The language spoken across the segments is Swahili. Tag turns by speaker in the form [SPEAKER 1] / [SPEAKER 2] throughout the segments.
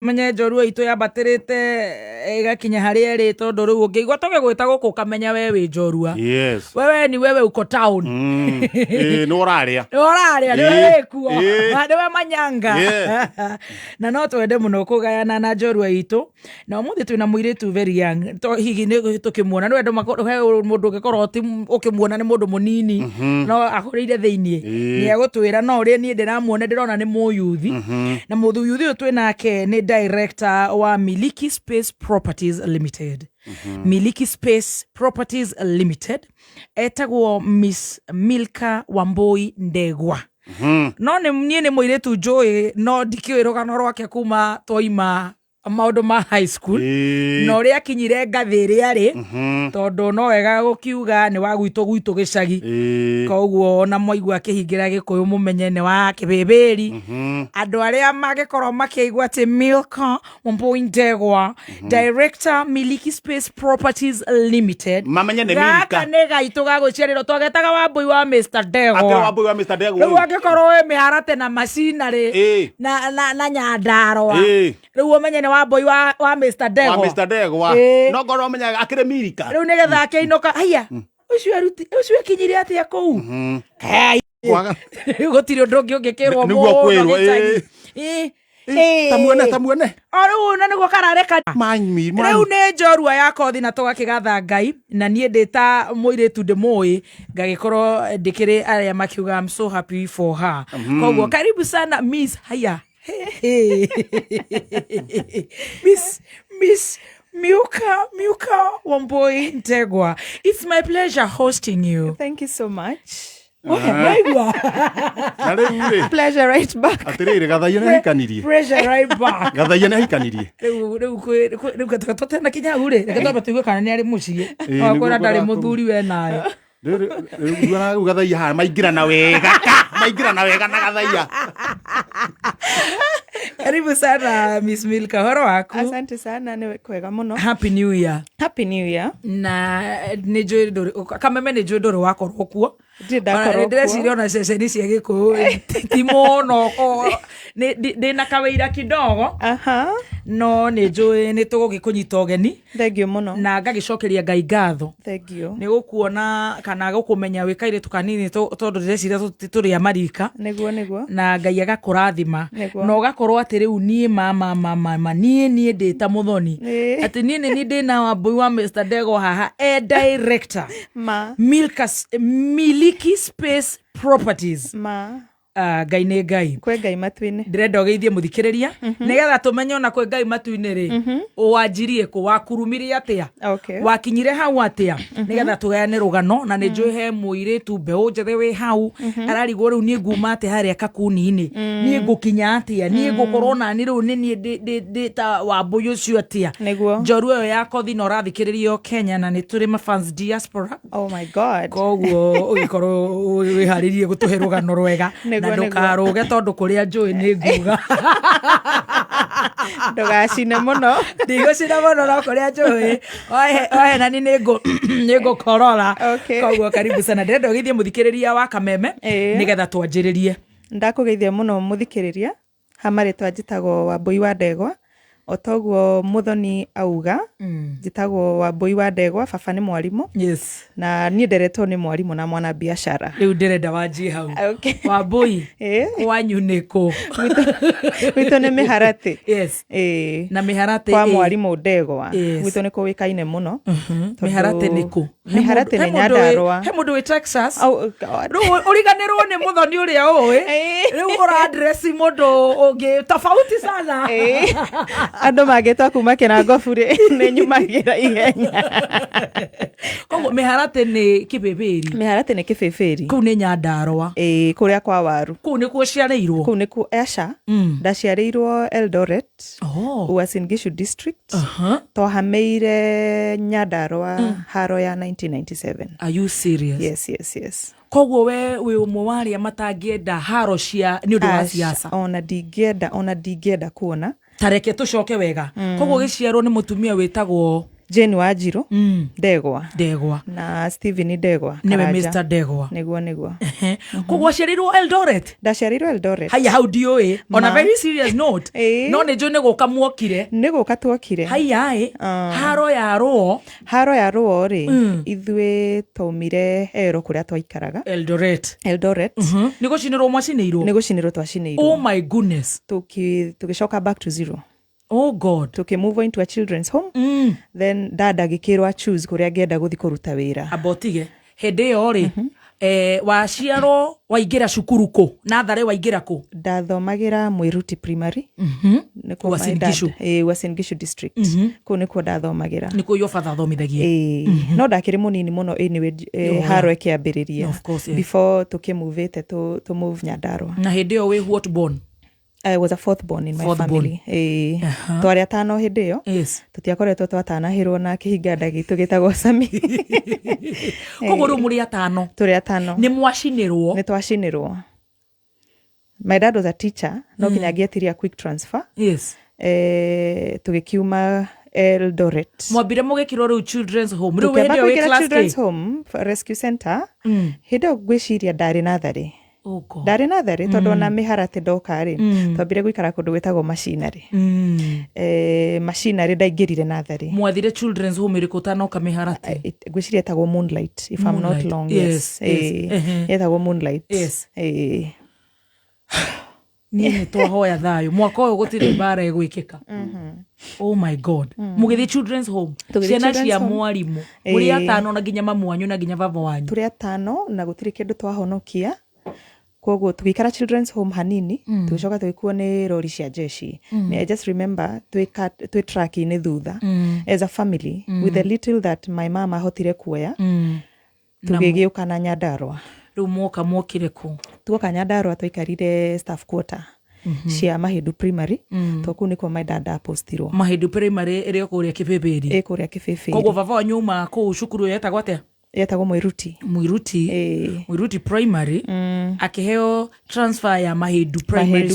[SPEAKER 1] menye njorua itu yabatirite igakinya hari eri tondu riu ungiigwa toge gwita guku kamenya we wi njorua
[SPEAKER 2] yes
[SPEAKER 1] wewe ni wewe uko town
[SPEAKER 2] no raria
[SPEAKER 1] ni wewe kuo we manyanga na no twende muno kugayana na njorua itu na umuthi twina muiritu very young to hihi ni tukimuona no endo mundu ngikorwo ukimuona ni mundu munini no akuriire thiini ni agutwira no ri ni ndiramuona ndirona ni muyuthi na muyuthi uyu twinake ni director wa Milka Space Properties Limited. Milka Space Properties Limited etagwo Miss Milka Wambui Ndegwa. No ni muiritu njui no ndikiwe rugano rwake kuma toima maundu ma high school no ria kinyire ngathi ria ri tondu no wega gukiuga ni wa gwitu gicagi koguo na moigwa kihingira gikuyu mumenye ni wa kibibiri andu aria magikorwo makiigwa ati Milka Wambui Ndegwa director Milka Space Properties Limited
[SPEAKER 2] mamenye ni Milka
[SPEAKER 1] gaka ni gaitu ga guciariro twagetaga Wambui wa Mr. Ndegwa
[SPEAKER 2] ati Wambui wa Mr. Ndegwa
[SPEAKER 1] riu angikorwo we miharate na macinary na nyandarwa riu umenye ni Wambui wa Mr. Ndegwa
[SPEAKER 2] wa Mr. Ndegwa no ngoro menya akire Milka
[SPEAKER 1] riu nigetha akiinoka haya ucio kinyire atia kuu gutiri undu ungi ungikirwo
[SPEAKER 2] niguo kwirwo tamuone
[SPEAKER 1] riu na niguo karareka riu ni njorua ya kothi na tugakigatha Ngai na nie ndita muiritu ndimui ngagikorwo ndikiri aria makiuga I'm so happy for her koguo karibu sana Miss haya Miss Milka Wambui Ndegwa. It's my pleasure hosting you.
[SPEAKER 3] Thank you so much.
[SPEAKER 1] Pleasure right back.
[SPEAKER 2] Atirire gathaia ni hikanirie.
[SPEAKER 1] Pleasure right back.
[SPEAKER 2] Gathaia ni hikanirie.
[SPEAKER 1] Riu gatatu na kinya hure. Gatatu tuigwe kana ni ari muciĩ. Wakora ndari muthuri we nayo.
[SPEAKER 2] Riu gathaia ha maingira na wega na gathaia.
[SPEAKER 1] Karibu sana Miss Milka, horo waku?
[SPEAKER 3] Asante sana, ni kwega muno.
[SPEAKER 1] Happy New Year.
[SPEAKER 3] Happy New Year.
[SPEAKER 1] Na ni njui nduri kameme ni njui nduri wakorwo kuo.
[SPEAKER 3] Ndidakorwo.
[SPEAKER 1] Ndĩreciria ona ceceni cia Gĩkũyũ ti mũno ndĩna kaweira kidogo no nĩ njũĩ nĩ tũgũgĩkũnyita ũgeni.
[SPEAKER 3] Thengiũ mũno.
[SPEAKER 1] Na ngagĩcokeria Ngai ngatho.
[SPEAKER 3] Thengiũ.
[SPEAKER 1] Nĩ gũkuona kana gũkũmenya wĩ kairĩtu kanini tondũ ndĩreciria tũrĩ amarika.
[SPEAKER 3] Nĩguo.
[SPEAKER 1] Na Ngai agakũrathima. Na ũgakorwo atĩ rĩu niĩ mama niĩ ndĩta Muthoni. Atĩ niĩ ndĩna Wambui wa Mr. Ndegwa haha director. Milka Space Properties. Ngai nĩ Ngai.
[SPEAKER 3] Kwĩ Ngai matu-inĩ.
[SPEAKER 1] Ndĩrenda ũgeithie mũthikĩrĩria nĩgetha tũmenye ona kwĩ Ngai matu-inĩ rĩ wanjirie kũ wakurumire atĩa wakinyire hau atĩa nĩgetha tũgayane rũgano na nĩ njũĩ he mũirĩtu mbeũ njĩthĩ wĩ hau ararigwo rĩu niĩ nguma atĩ harĩa kakuni-inĩ niĩ ngũkinya atĩa niĩ ngũkorwo nani rĩu nĩ niĩ ndĩ ta Wambui ũcio atĩa njorua ĩyo ya kothi na ũrathikĩrĩria Kenya na nĩ tũrĩ ma fans diaspora.
[SPEAKER 3] Oh my God.
[SPEAKER 1] Koguo ũgĩkorwo wĩharĩrie gũtũhe rũgano rwega na ndukaruge tondu kuria njui ni nguga
[SPEAKER 3] ndugacine muno
[SPEAKER 1] ndigũcina muno no kuria njui ohe nani ni ngukorora koguo karibu sana ndĩrenda ũgeithie mũthikĩrĩria wa kameme nĩgetha twanjĩrĩrie.
[SPEAKER 3] Ndakũgeithia muno mũthikĩrĩria hamari twanjĩtagwo Wambui wa Ndegwa otoguo Muthoni auga njĩtagwo Wambui wa Ndegwa baba nĩ mwarimũ na niĩ nderetwo nĩ mwarimũ na mwana biashara.
[SPEAKER 1] Rĩu ndĩrenda wanjie hau Wambui wanyu nĩ kũ?
[SPEAKER 3] Gwitũ nĩ Mĩharatĩ.
[SPEAKER 1] Na Mĩharatĩ
[SPEAKER 3] kwa mwarimũ Ndegwa gwitũ nĩ kũĩkaine mũno.
[SPEAKER 1] Mĩharatĩ nĩ kũ?
[SPEAKER 3] Mĩharatĩ nĩ Nyandarũa.
[SPEAKER 1] He mũndũ wĩ Texas rĩu ũriganĩrwo nĩ Muthoni ũrĩa ũĩ rĩu ũra-address mũndũ ũngĩ tofauti sana.
[SPEAKER 3] Andũ mangĩtwa kuma Kĩnangobu rĩ nĩ nyumagĩra ihenya.
[SPEAKER 1] Koguo Mĩharatĩ nĩ Kĩbĩbĩri.
[SPEAKER 3] Mĩharatĩ nĩ Kĩbĩbĩri.
[SPEAKER 1] Kũu nĩ Nyandarũa.
[SPEAKER 3] Kũrĩa kwa waru.
[SPEAKER 1] Kũu nĩkuo ciarĩirwo.
[SPEAKER 3] Kũu nĩkuo Esha. Ndaciarĩirwo Eldoret. Uasin Gishu district. Twahamĩire Nyandarũa haro ya 1997.
[SPEAKER 1] Are you serious?
[SPEAKER 3] Yes.
[SPEAKER 1] Koguo we wĩ ũmwe wa arĩa matangĩenda haro cia nĩ ũndũ wa siasa.
[SPEAKER 3] Ona ndingĩenda kuona.
[SPEAKER 1] Tareke tũcoke wega. Koguo gĩciarwo nĩ mũtumia wĩtagwo
[SPEAKER 3] Jane Wanjiru Ndegwa na Steven Ndegwa
[SPEAKER 1] niwe Mr Ndegwa
[SPEAKER 3] niguo
[SPEAKER 1] kugwa ciarirwo Eldoret
[SPEAKER 3] ndaciarirwo Eldoret
[SPEAKER 1] haya how do you on a very serious note no ne jo nego kamuokire haya haro ya ruo ri ithwe taumire ero kuria twaikaraga Eldoret nigo cinirwo twacinirwo oh my goodness
[SPEAKER 3] tugicoka back to zero.
[SPEAKER 1] Oh God.
[SPEAKER 3] Move into a children's home. Then dad agikirwa choose kuria angenda guthi kuruta wira.
[SPEAKER 1] Abotige. Hede ori. Waciaro waingira cukuru ku. Nathare waingira ku.
[SPEAKER 3] Ndathomagira Mwiruti Primary.
[SPEAKER 1] Niko Wasingishu.
[SPEAKER 3] Wasingishu district. Ku niko ndathomagira.
[SPEAKER 1] Niko yo father thomithagia.
[SPEAKER 3] No ndakiri munini muno anyway haro ekiambiriria. Before tukimuvite to move Nyandarua.
[SPEAKER 1] Na hede yo we what born?
[SPEAKER 3] I was a fourth born in my family. Twari atano hindi yo. Tutiakoretwo twatanahirwo na kihinga gitu gitagwo Sami.
[SPEAKER 1] Kogoro muri atano.
[SPEAKER 3] Turi atano.
[SPEAKER 1] Ni mwacinirwo.
[SPEAKER 3] Ni twacinirwo. My dad was a teacher. No kinya gietiria quick transfer. Tugikiuma Eldoret.
[SPEAKER 1] Mwabire mugekirwo riu children's home. Riu hindi we class
[SPEAKER 3] children's home rescue center. Hindi gwiciria ndari nathari. Ndari nathari tondu na miharate ndoka ri twambire guikara kundu gwetagwo machinery machinery ndaingirire nathari
[SPEAKER 1] mwathire children's home iriku tanoka miharate
[SPEAKER 3] gwiciria etagwo Moonlight if I'm not wrong. Etagwo Moonlight.
[SPEAKER 1] Ni twahoya thayo mwaka uyu gutire bara egwikika oh my God mugithi children's home ciana cia mwarimu muri atano na ginya mamu wanyu na ginya baba wanyu
[SPEAKER 3] turi atano na gutire kindu twahonokia koguo tugikara children's home hanini tugicoka tugikuo ni rori cia jeshi. I just remember twi track ni thutha as a family with the little that my mama hotire kuoya tugigiuka na Nyandarua.
[SPEAKER 1] Riu mwoka mwokire ku
[SPEAKER 3] tuoka Nyandarua twikarire staff quarter cia Mahindu Primary toku niko my dad apostirwo
[SPEAKER 1] Mahindu Primary iri kuria Kibeberi koguo baba wanyu ma ku cukuru yetagwo atia
[SPEAKER 3] yetagwo
[SPEAKER 1] Mwiruti Primary akiheo transfer ya Mahindu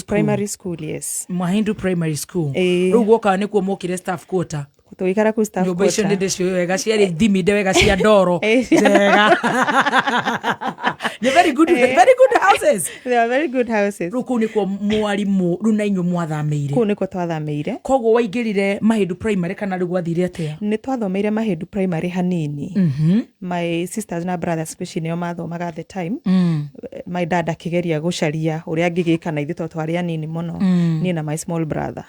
[SPEAKER 1] Primary
[SPEAKER 3] School. Yes,
[SPEAKER 1] Mahindu Primary School. Riu gwoka nikuo mokire staff quarter
[SPEAKER 3] tuikara ku staff quarter
[SPEAKER 1] nyumba ndende cio wega ciari thiminde wega cia ndoro njega. Very good houses.
[SPEAKER 3] They are very good houses.
[SPEAKER 1] Ruku nikuo mwarimu runa inyu mwathameire
[SPEAKER 3] ku niko twathameire
[SPEAKER 1] koguo waingirire Mahindu Primary kana riu gwathire atia
[SPEAKER 3] ni twathomeire Mahindu Primary hanini. My sisters na brothers especially nio mathomaga at the time. My dad akigeria gucaria uria angigika na ithu twari anini muno ni na my small brother.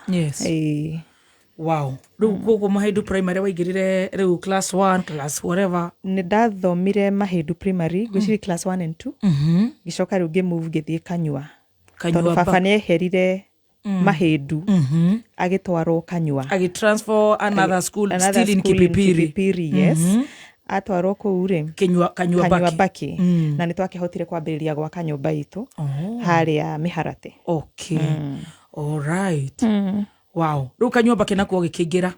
[SPEAKER 3] Wow.
[SPEAKER 1] Ruku Mahindu Primary waingirire riu class 1 class whatever
[SPEAKER 3] ni ndathomire Mahindu Primary gwiciri class 1 and 2 gicoka riu ngimove githie Kanyua baba ni eherire Mahindu agitwarwo Kanyua
[SPEAKER 1] agitransfer another school still in Kipipiri.
[SPEAKER 3] Yes. Atwarwo kuu ri Kanyua Baki na ni twakihotire kwambiriria gwa kanyumba itu haria miharate.
[SPEAKER 1] All right. Wow. Riu Kanyua Baki nakuo
[SPEAKER 3] gikiingira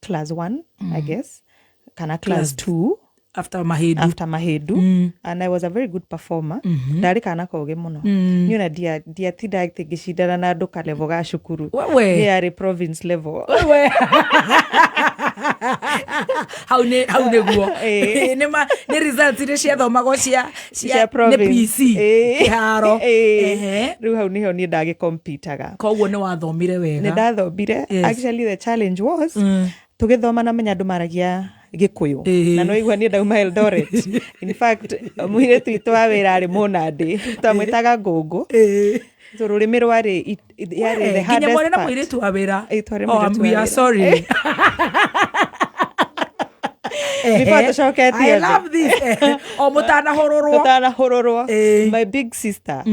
[SPEAKER 3] class 1 I guess kana class 2
[SPEAKER 1] after Mahindu.
[SPEAKER 3] And I was a very good performer. Ndari kana koge muno niona dia tinda ngicindana na andu ka level ga cukuru ni ari province level
[SPEAKER 1] how ne guo ne results ire cia thomagwo cia ne PC haro
[SPEAKER 3] riu hau niho ni ndagi competaga
[SPEAKER 1] koguo ni wathomire wega
[SPEAKER 3] ni ndathomire. Actually the challenge was tugithoma na menya andu maragia Gikuyu na no igwa ni ndauma Eldoret. In fact mwire twitu wa wira ari Munandi twamwitaga Ngungu rurimi rwari yari the hardest part.
[SPEAKER 1] Na mwire tu wa wira we are sorry. I love this. Mutana hororwo.
[SPEAKER 3] My big sister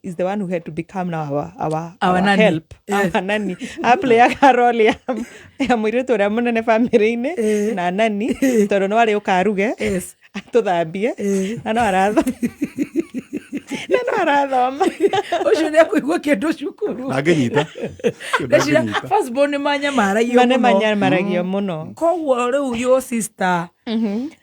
[SPEAKER 3] is the one who had to become now our
[SPEAKER 1] nanny.
[SPEAKER 3] Help. Our nanny. I play a role ya mwiretu ria munene family-ini na nanny tondu no ari ukaruge atuthambie na no aratho no arathoma
[SPEAKER 1] ucio nĩ akuigua kĩndũ cukuru
[SPEAKER 2] na ngĩnyita
[SPEAKER 1] first born nĩ
[SPEAKER 3] manyamaragio mũno
[SPEAKER 1] koguo rĩu your sister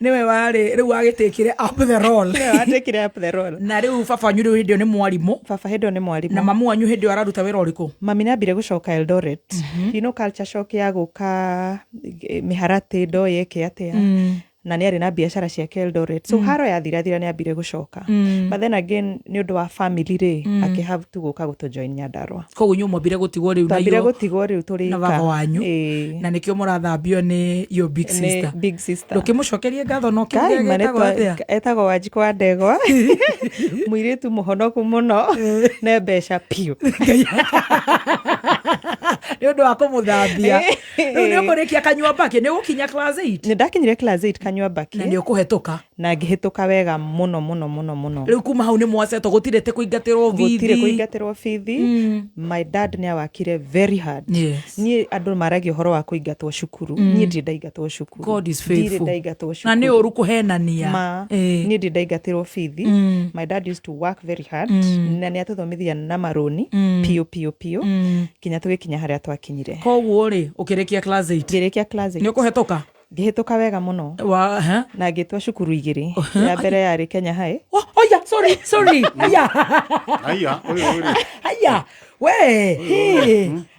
[SPEAKER 1] nĩwe warĩ rĩu agĩtĩkire up the roll
[SPEAKER 3] atekire up the roll
[SPEAKER 1] na rĩu baba wanyu rĩu hĩndĩ ĩyo nĩ mwarimũ
[SPEAKER 3] baba hĩndĩ ĩyo nĩ mwarimũ
[SPEAKER 1] na mamu wanyu hĩndĩ ĩyo araruta wĩra ũrĩkũ
[SPEAKER 3] mami nĩambire gũcoka Eldoret you know culture shock ya gũka mĩharatĩ ndo yeke atĩa na nĩ arĩ na biacara ciake Eldoret so haro yathirathira nĩambire gũcoka but then again nĩ ũndũ wa family rĩ akĩhave to gũka gũtũjoin Nyandarua
[SPEAKER 1] koguo nyuĩ mwambire gũtigwo rĩu
[SPEAKER 3] tũrĩ
[SPEAKER 1] na baba wanyu na nĩkĩo mũrathambio nĩ your big sister ndũkĩmũcokerie ngatho no kĩrĩa
[SPEAKER 3] etagwo Wanjikũ wa Ndegwa mũirĩtu mũhonoku mũno na mbeca piũ
[SPEAKER 1] nĩ ũndũ wa kũmũthambia rĩu nĩ ũkũrĩkia kanyua mbaki nĩ ũgũkinya class 8
[SPEAKER 3] nĩ ndakinyire class 8 kanyua mbaki
[SPEAKER 1] na nĩ ũkũhetũka
[SPEAKER 3] na ngĩhetũka wega mũno
[SPEAKER 1] rĩu kuma hau nĩ mwaceto gũtirĩte
[SPEAKER 3] kũingatĩrwo bithi my dad nĩ awakire very hard niĩ andũ maragia ũhoro wa kũingatwo cukuru niĩ ndĩ ndaingatwo cukuru
[SPEAKER 1] God is faithful na nĩ ũru kũhenania
[SPEAKER 3] niĩ ndĩ ndaingatĩrwo bithi my dad used to work very hard na nĩ atũthomithia na marũni pio kinya tũgĩkinya harĩa twakinyire
[SPEAKER 1] koguo rĩ ũkĩrĩkia class 8 nĩ ũkũhetũka
[SPEAKER 3] ngĩhetũka wega mũno na ngĩtwa cukuru 2 ya mbere yarĩ Kenya High
[SPEAKER 1] oya sorry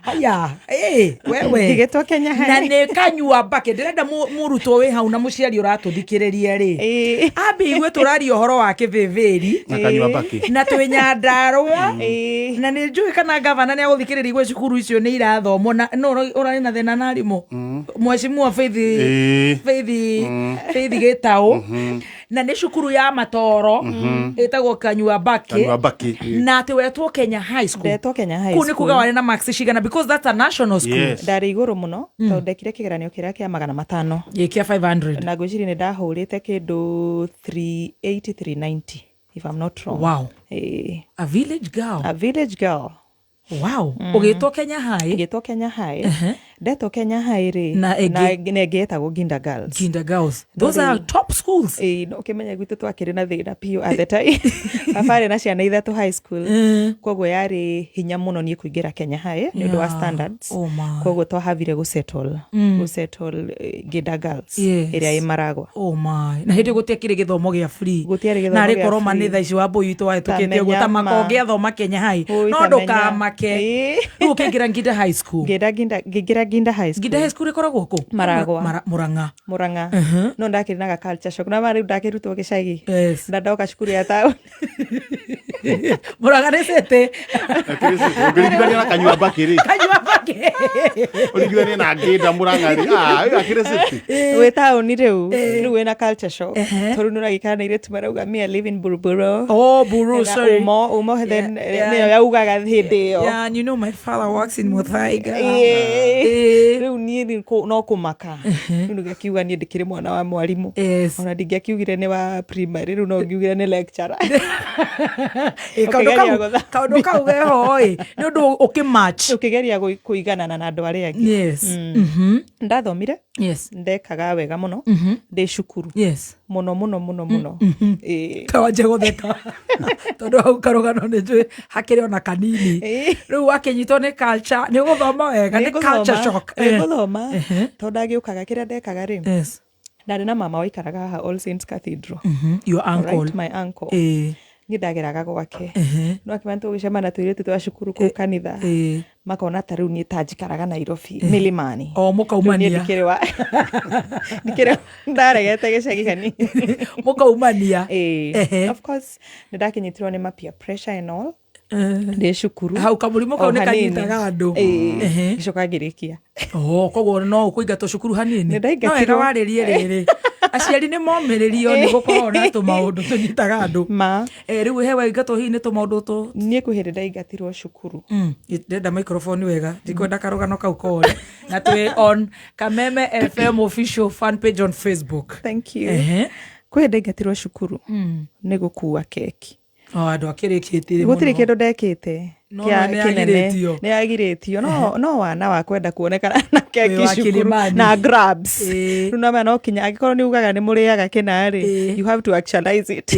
[SPEAKER 1] haya wewe
[SPEAKER 3] ngĩtwa Kenya High
[SPEAKER 1] na nĩ kanyua mbake ndĩrenda mũrutwo wĩ hau na mũciari ũratũthikĩrĩria rĩ ambi igwe tũraria ũhoro wa kĩbĩbĩri
[SPEAKER 2] na kanyua mbake
[SPEAKER 1] na twĩ Nyandarua na nĩ njũĩ kana gavana nĩ agũthikĩrĩria igwe cukuru icio nĩ irathomwo na no ũrarĩ na thĩna na arimũ mheshimiwa Faith Gĩtaũ na nĩ cukuru ya Matoro ĩtagwo kanyua mbake na atĩ wetwo Kenya High School kũu nĩ kuga warĩ na marks cigana because that's a national school
[SPEAKER 3] ndarĩ igũrũ mũno tondũ ndekire kĩgeranio kĩrĩa kĩa 500
[SPEAKER 1] gĩkĩa 500
[SPEAKER 3] na ngwĩciria nĩ ndahũrĩte kĩndũ 380 390 if I'm not wrong
[SPEAKER 1] wow a village girl wow ũgĩtwo Kenya High ndetwo Kenya High rĩ na ngĩetagwo Ginda Girls those are top schools
[SPEAKER 3] no kĩmenya gwitũ twakĩrĩ na thĩna piũ at the time baba arĩ na ciana ithatũ high school koguo yarĩ hinya mũno niĩ kũingĩra Kenya High nĩ ũndũ wa standards koguo twahavire gũsettle Ginda Girls ĩrĩa ĩ Maragwa
[SPEAKER 1] na hĩndĩ gũtiakĩrĩ gĩthomo gĩa free na rĩ korwo manitha ici Wambui witũ wahĩtũkĩte ũguo ta makongĩa thoma Kenya High no ndũkamake rĩu ũkĩingĩra Ginda High School
[SPEAKER 3] ngĩingĩra Ginda High
[SPEAKER 1] School ĩkoragwo kũ
[SPEAKER 3] Maragwa
[SPEAKER 1] Murang'a
[SPEAKER 3] no ndakĩrĩ na culture shock na rĩu ndakĩrutwo gĩcagi na ndoka cukuru ya taũ
[SPEAKER 1] Murang'a nĩ city
[SPEAKER 2] ũngĩringithania na kanyua mbake ũringithania na Ginda Murang'a rĩ akĩrĩ city
[SPEAKER 3] wĩ taũni rĩu wĩna culture shock tondũ nĩ ũragĩikara na airĩtu marauga me live in Buruburu
[SPEAKER 1] Buru sorry
[SPEAKER 3] umo then nĩyo yaugaga hĩndĩ ĩyo
[SPEAKER 1] and you know my father works in Muthee
[SPEAKER 3] rĩu niĩ no kũmaka rĩu nĩgĩkiuga niĩ ndĩkĩrĩ mwana wa mwarimũ ona ndingĩkiugire nĩ wa primary rĩu no ngiugire nĩ lecturer
[SPEAKER 1] kaũndũ kau geho nĩ ũndũ
[SPEAKER 3] ũkĩgeria kũiganana na andũ arĩa angĩ ndathomire ndekaga wega mũno ndĩ cukuru mũno
[SPEAKER 1] kawanjie gũtheka tondũ hau karũgano nĩ njũĩ hakĩrĩ ona kanini rĩu wakĩnyitwo nĩ culture nĩ gũthoma wega nĩ culture shock
[SPEAKER 3] gũthoma tondũ ndagĩũkaga kĩrĩa ndekaga rĩ ndarĩ na mama waikaraga haha All Saints Cathedral
[SPEAKER 1] your uncle
[SPEAKER 3] right, my uncle niĩ ndageraga gwake no akĩmana tũgĩcemana tũirĩtu twa cukuru kũu kanitha makona ta rĩu niĩ ta njikaraga Nairobi milimani
[SPEAKER 1] mũkaumania
[SPEAKER 3] ndikĩrĩ ndaregete gĩcagi kanini
[SPEAKER 1] mũkaumania
[SPEAKER 3] of course nĩ ndakinyitirwo nĩ peer pressure and all ndĩ cukuru
[SPEAKER 1] hau kamũrimũ kau nĩ kanyitaga andũ
[SPEAKER 3] gĩcoka ngĩrĩkia
[SPEAKER 1] koguo no ũkũingatwo cukuru hanini no wega warĩrie rĩrĩ aciari nĩ momĩrĩrio nĩ gũkorwo na tũmaũndũ tũnyitaga andũ rĩu he waingatwo hihi nĩ tũmaũndũ
[SPEAKER 3] niĩ kwĩhĩndĩ ndaingatirwo cukuru
[SPEAKER 1] ndenda microphone wega ndikwenda karũgano kau kore na twĩ on Kameme FM official fan page on Facebook
[SPEAKER 3] thank you kwĩhĩndĩ ndaingatirwo cukuru nĩ gũkua keki
[SPEAKER 1] andũ akĩrĩkĩtie
[SPEAKER 3] gũtirĩ kĩndũ ndekĩte kĩnene nĩ agirĩtio no wana wa kwenda kuonekana na keki cukuru na grabs rĩu no kinya angĩkorwo nĩ ugaga nĩ mũrĩaga kĩna-rĩ you have to actualize it.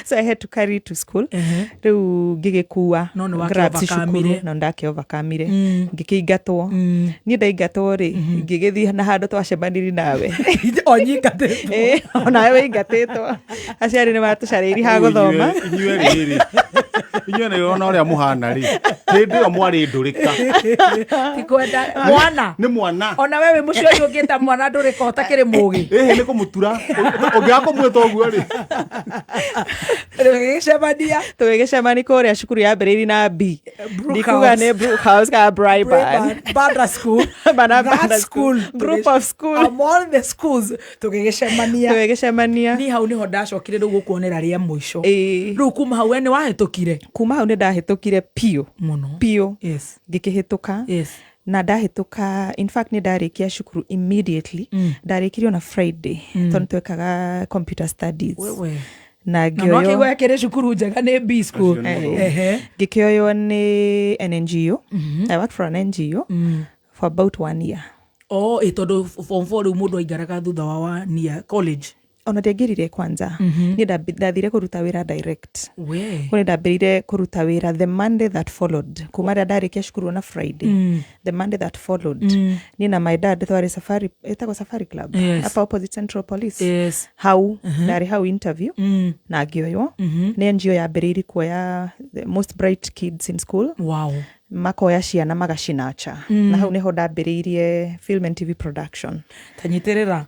[SPEAKER 3] So I had to carry to school rĩu ngĩgĩkua grabs cukuru na ndakĩovakamire ngĩkĩingatwo niĩ ndaingatwo-rĩ ngĩgĩthiĩ na handũ twacemanirie nawe onawe wĩingatĩtwo aciari nĩ matũcarĩirie ha gũthoma
[SPEAKER 2] inyuĩ nĩ ona ũrĩa mũhana-rĩ hĩndĩ ĩyo mwarĩ ndũrĩka
[SPEAKER 1] tikwenda mwana
[SPEAKER 2] nĩ mwana
[SPEAKER 1] ona wewe mũciĩ ũyũ ũngĩta mwana ndũrĩka ũtakĩrĩ mũgĩ
[SPEAKER 2] nĩ kũmũtura ũngĩaga kũmwĩta ũguo-rĩ
[SPEAKER 3] tũgĩgĩcemania kũrĩa cukuru yambĩrĩirie na B ndikuga nĩ Brookhouse kana Bryburn
[SPEAKER 1] Banda school that school
[SPEAKER 3] group of school
[SPEAKER 1] among the schools tũgĩgĩcemania
[SPEAKER 3] ni
[SPEAKER 1] hau niho ndacokire rĩu gũkuonera rĩa mũico rĩu kuma hau nĩ wahĩtũkire
[SPEAKER 3] kuma hau nĩ ndahĩtũkire piũ
[SPEAKER 1] mũno
[SPEAKER 3] ngĩkĩhĩtũka na ndahĩtũka in fact nĩ ndarĩkia cukuru immediately ndarĩkirio na Friday tondũ twekaga computer studies na
[SPEAKER 1] ngĩoyo kĩrĩ cukuru njega nĩ B school
[SPEAKER 3] ngĩkĩoywo nĩ NGO. I worked for an NGO for about 1 year.
[SPEAKER 1] Tondũ form 4 rĩu mũndũ aingaraga thutha wa 1 year college
[SPEAKER 3] ona ndiangĩrire kwanza niĩ ndathire kũruta wĩra direct kũrĩ ndambĩrĩire kũruta wĩra the Monday that followed kuma rĩrĩa ndarĩkia cukuru na Friday the Monday that followed niĩ na my dad twarĩ safari ĩtagwo Safari Club hapa opposite Central Police hau ndarĩ hau interview na ngĩoywo nĩ NGO yambĩrĩirie kuoya the most bright kids in school makoya ciana magacinacha na hau niho ndambĩrĩirie film and TV production
[SPEAKER 1] tanyitĩrĩra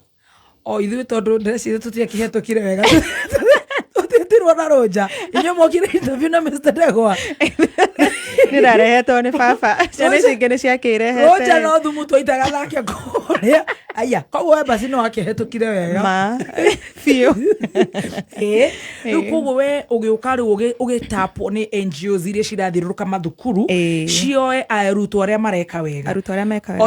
[SPEAKER 1] ithuĩ tondũ ndĩreciria tũtiakĩhetũkire wega tũtirwo na rũnja inyuĩ mokire interview na Mr. Ndegwa
[SPEAKER 3] nĩ ndarehetwo nĩ baba ciana ici ingĩ nĩ ciakĩrehete
[SPEAKER 1] rũnja no thumu twaitaga nake kũrĩa aya koguo embasi no akĩhetũkire wega
[SPEAKER 3] biũ
[SPEAKER 1] rĩu koguo we ũgĩũka rĩu ũgĩtapwo nĩ NGOs iria cirathiũrũrũka mathukuru cioe arutwo arĩa mareka wega o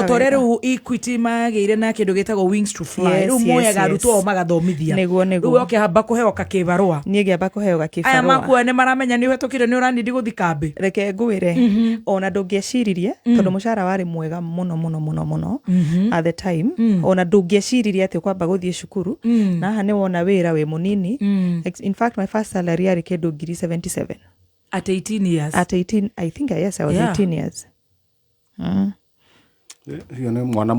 [SPEAKER 1] ta ũrĩa rĩu Equity magĩire na kĩndũ gĩtagwo Wings to Fly rĩu moyaga arutwo o magathomithia rĩu ũkĩhamba kũheo kakĩbarũa
[SPEAKER 3] niĩ ngĩamba kũheo gakĩbarũa
[SPEAKER 1] aya makuoya nĩ maramenya nĩ ũhetũkire nĩ ũranindi gũthi kambĩ
[SPEAKER 3] reke ngwĩre ona ndũngĩeciririe tondũ mũcara warĩ mwega mũno at the time ona ndũngĩeciririe atĩ ũkwamba gũthiĩ cukuru na haha nĩ wona wĩra wĩ mũnini in fact my first salary yarĩ kĩndũ ngiri 77
[SPEAKER 1] at 18 years
[SPEAKER 3] I think yes I was 18 years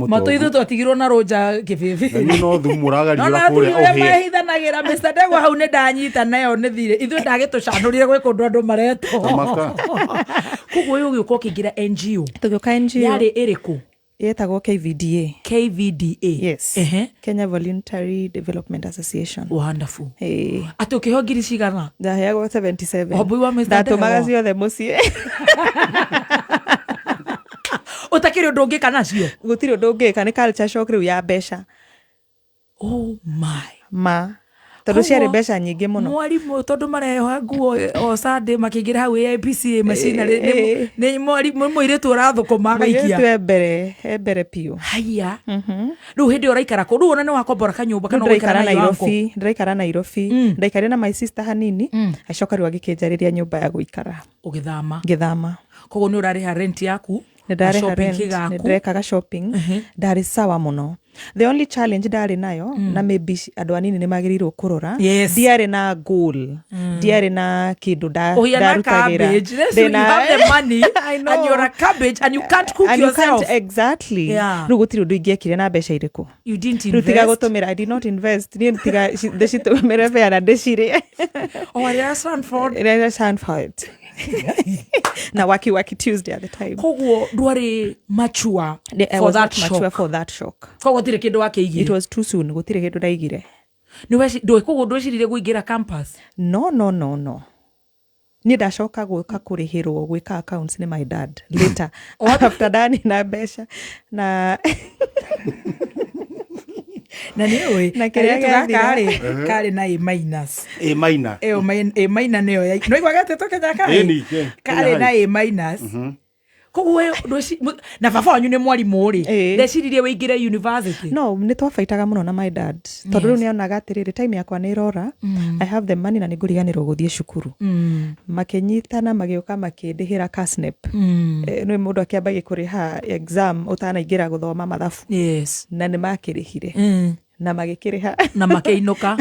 [SPEAKER 1] matũ ithuĩ twatigirwo na rũnja kĩbĩbĩ
[SPEAKER 2] no thumu ũragariũra kũrĩa
[SPEAKER 1] mahithanagĩra Mr. Ndegwa hau nĩ ndanyita nayo nĩ thire ithuĩ ndagĩtũcanũrire gwĩ kũndũ andũ maretwo koguo ũyũ ũgĩũka ũkĩingĩra NGO
[SPEAKER 3] tũgĩũka NGO
[SPEAKER 1] yarĩ ĩrĩkũ
[SPEAKER 3] yetagwo KVDA
[SPEAKER 1] yes
[SPEAKER 3] Kenya Voluntary Development Association
[SPEAKER 1] wonderful atĩ ũkĩheo ngiri cigana
[SPEAKER 3] ndaheagwo 77
[SPEAKER 1] Wambui wa Mr. Ndegwa
[SPEAKER 3] ndatũmaga ciothe mũciĩ
[SPEAKER 1] utakĩrĩ ũndũ ũngĩka nacio
[SPEAKER 3] gũtirĩ ũndũ ũngĩka nĩ culture shock rĩu ya mbeca tondũ ciarĩ mbeca nyingĩ mũno
[SPEAKER 1] mwarimũ tondũ mareha nguo o Sunday makĩingĩra hau APCA macina nĩ mwarimũ mũirĩtu ũrathũkũma agaikia
[SPEAKER 3] mbere piũ
[SPEAKER 1] haya rĩu hĩndĩ ũraikara kũ rĩu ona nĩ wakombora kanyũmba kana ũgaikara Nairobi
[SPEAKER 3] ndĩraikara Nairobi ndaikarire na my sister hanini acoka rĩu agĩkĩnjarĩria nyũmba ya gũikara ngĩthama koguo nĩ ũrarĩha rent yaku nĩndarĩha rent nĩndĩrekaga shopping ndarĩ sawa mũno the only challenge ndarĩ nayo na maybe andũ anini nĩ magĩrĩirwo kũrora ndiarĩ na goal ndiarĩ na kĩndũ ndarutagĩra
[SPEAKER 1] you have the money and you're a cabbage and you can't cook yourself
[SPEAKER 3] exactly rĩu gũtirĩ ũndũ ingĩekire na mbeca irĩkũ rĩu tiga gũtũmĩra I did not invest niĩ tiga ndĩcitũmĩre bea na ndĩcirĩe Sanford na waki Tuesday at the time
[SPEAKER 1] koguo ndwarĩ mature
[SPEAKER 3] for that shock
[SPEAKER 1] koguo gũtirĩ kĩndũ wakĩigire
[SPEAKER 3] it was too soon gũtirĩ kĩndũ ndaigire
[SPEAKER 1] koguo ndweciririe kũingĩra campus
[SPEAKER 3] no niĩ ndacoka gwĩka kũrĩhĩrwo gwĩka accounts nĩ my dad later after dani na mbeca na
[SPEAKER 1] na nĩ ũĩ na kĩrĩa gĩathira karĩ na A minus nĩyo no igwagete tũkenya karĩ na A minus Koguo na baba wanyu nĩ mwarimũ rĩ ndeciririe wĩingĩre university
[SPEAKER 3] no nĩ twabaitaga mũno na my dad tondũ rĩu nĩonaga atĩrĩrĩ time yakwa nĩ ĩrora I have the money na nĩ ngũriganĩrwo gũthiĩ cukuru makĩnyitana magĩũka makĩndĩhĩra casnep nĩ mũndũ akĩambagia kũrĩha exam ũtanaingĩra gũthoma mathabu na nĩ makĩrĩhire na magĩkĩrĩha na makĩinũka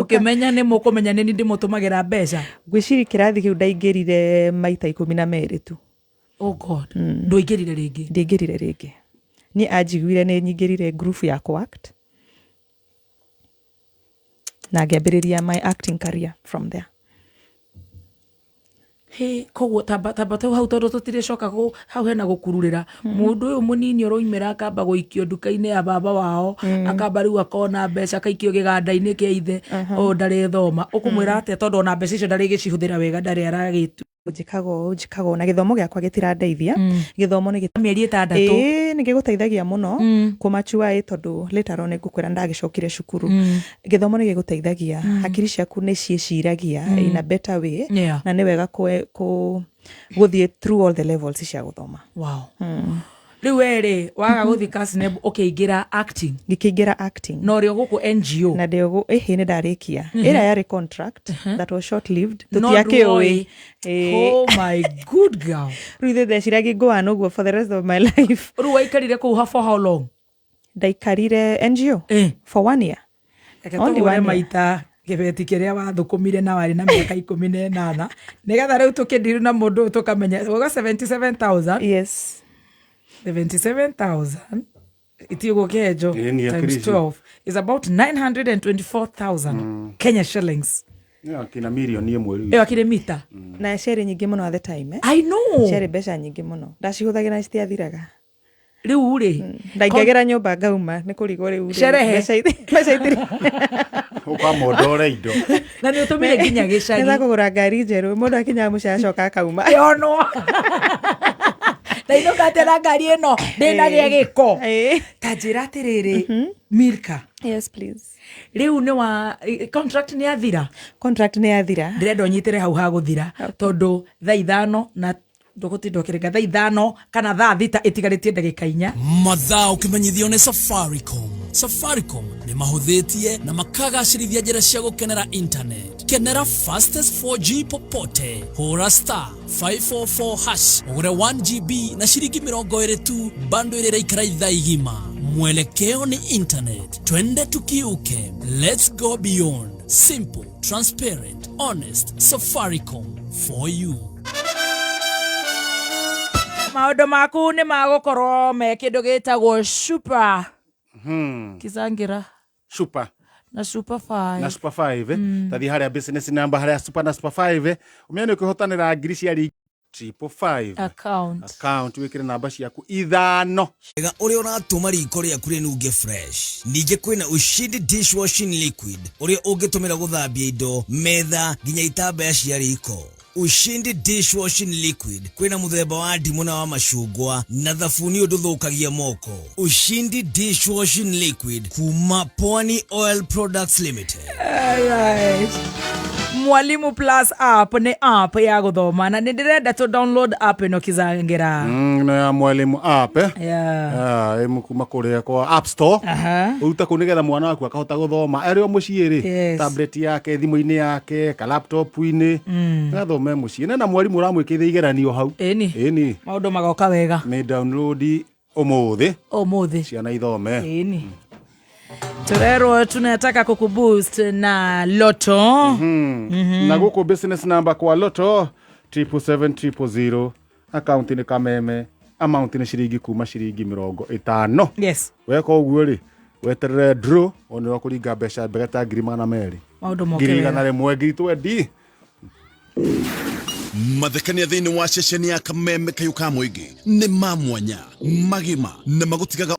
[SPEAKER 3] ũkĩmenya nĩ mũkũmenya nĩ ndĩmũtũmagĩra mbeca ngwĩciria kĩrathi kĩu ndaingĩrire maita 12 tu.
[SPEAKER 1] Oh God. Ndũingĩrire rĩngĩ.
[SPEAKER 3] Ndingĩrire rĩngĩ. Ni anjiguire nĩ nyingĩrire group ya act. Na ngĩambĩrĩria my acting career from there.
[SPEAKER 1] Hey, koguo tabata hau tondũ tũtirĩcoka hau hena gũkururĩra mũndũ ũyũ mũnini ũroimĩra akamba gũikio nduka-inĩ ya baba wao akamba rĩu akona mbeca kaikio gĩganda-inĩ kĩa ithe o ndarĩ thoma ũkũmwĩra atĩa tondũ ona mbeca icio ndarĩ gĩcihũthĩra wega ndarĩ aragĩtu njikago na gĩthomo gĩakwa gĩtirandeithia gĩthomo nĩ mĩeri 6 nĩ gĩgũteithagia mũno kũmachua tondũ later on ngũkwĩra ndagĩcokire cukuru gĩthomo nĩ gĩgũteithagia hakiri ciaku nĩ ciĩciragia in a better way na nĩ wega gũthiĩ through all the levels cia gũthoma. Wow. Rĩu rĩ waga gũthiĩ casnep ũkĩingĩra acting
[SPEAKER 3] ngĩkĩingĩra acting
[SPEAKER 1] no rĩo gũkũ NGO
[SPEAKER 3] na ndĩo nĩ ndarĩkia ĩra yarĩ contract that was short lived tũtiakĩũĩ
[SPEAKER 1] oh my good girl
[SPEAKER 3] rĩu ithe ndeciragia ngũana ũguo for the rest of my life.
[SPEAKER 1] Rĩu waikarire kũu for how long?
[SPEAKER 3] Ndaikarire NGO for 1 year.
[SPEAKER 1] Only 1 year. Maita kĩbeti kĩrĩa wathũkũmire na warĩ na mĩaka 18 nĩgetha rĩu tũkĩndiru na mũndũ tũkamenya woga 77,000.
[SPEAKER 3] Yes.
[SPEAKER 1] 77,000 Itiugo Kihenjo times 12 is about 924,000 Kenya shillings.
[SPEAKER 2] Kina milioni ĩmwe rĩu.
[SPEAKER 1] Akire mita.
[SPEAKER 3] Na ciarĩ nyingĩ mũno at the time.
[SPEAKER 1] I know.
[SPEAKER 3] Ciarĩ mbeca nyingĩ mũno. Ndacihũthagĩra na citiathiraga.
[SPEAKER 1] Rĩu rĩ
[SPEAKER 3] ndaingagĩra nyũmba ngauma nĩ kũrigwo rĩu mbeca itiri
[SPEAKER 2] ũkamondora indo
[SPEAKER 1] na nĩ ũtũmire nginya gĩcagi
[SPEAKER 3] nĩ kũgũra ngari njerũ mũndũ akinya mũciĩ acoka akauma
[SPEAKER 1] yonwo na ino gatera ngari ĩno ndĩna gĩa gĩko ta njĩra atĩrĩrĩ Milka.
[SPEAKER 3] Yes please.
[SPEAKER 1] Rĩu nĩ wa contract nĩ yathira ndĩrenda ũnyitĩre hau ha gũthira tondũ thaa 5 na ndogotindo kirenga thaa 5 kana thaa 6 itigarĩtie ndagĩka 4
[SPEAKER 4] mathaa ũkĩmenyithio nĩ Safaricom nĩ mahũthĩtie na makagacĩrithia njĩra cia gũkenera internet. Kenera fastest 4G popote hũra *544# ũgũre 1GB na ciringi 20 tu bando ĩrĩa ĩraikara ithaa igima. Mwelekeo ni internet, twende tukiuke. Let's go beyond. Simple, transparent, honest. Safaricom for you.
[SPEAKER 1] Maũndũ maku nĩ magũkorwo me kĩndũ gĩtagwo super kisangira
[SPEAKER 2] super
[SPEAKER 1] na super
[SPEAKER 2] 5 tathi harĩa business number harĩa super na super 5 ũmenya nĩ ũkĩhotanĩra ngiri cia 555 account wĩkĩre namba ciaku 5
[SPEAKER 4] ega ũrĩa ũratũma riko rĩaku rĩnunge fresh. Ningĩ kwĩna ushindi dishwashing liquid ũrĩa ũngĩtũmĩra gũthambia indo metha nginya itambaya cia riko. Ushindi dishwashing liquid kwĩna mũthemba wa ndimũ na wa macungwa na thabuni ũndũthũkagia moko. Ushindi dishwashing liquid kuma Pwani Oil Products Limited.
[SPEAKER 1] Alright. Mwalimu Plus app nĩ app ya gũthoma na nĩndĩrenda to download app ĩno kizangira.
[SPEAKER 2] Na ya Mwalimu app kuma kũrĩa kwa App Store. Uruta kũ nĩgetha mwana waku akahota gũthoma arĩ o mũciĩ rĩ tablet yake thimũ-inĩ yake ka laptop-inĩ gathome mũciĩ na mwalimu ũramwĩkĩrĩra igeranio hau. Ĩni
[SPEAKER 1] maũndũ magoka wega.
[SPEAKER 2] Nĩ download ũmũthĩ ciana ithome.
[SPEAKER 1] Ĩni turero tunataka kukuboost na Lotto.
[SPEAKER 2] Na gũkũ business number kwa Lotto 77700 account ni kameme amount ni ciringi kuma ciringi 50.
[SPEAKER 1] Yes.
[SPEAKER 2] Weka ũguo rĩ weterere draw one wa kũringa mbeca mbegeta ngiri 200.
[SPEAKER 1] Maũndũ moke wega.
[SPEAKER 2] Ngiri 100 ngiri 20.
[SPEAKER 5] Mathekania thĩinĩ wa ceceni ya kameme kayũ ka mũingĩ nĩ mamwanya magima na magũtigaga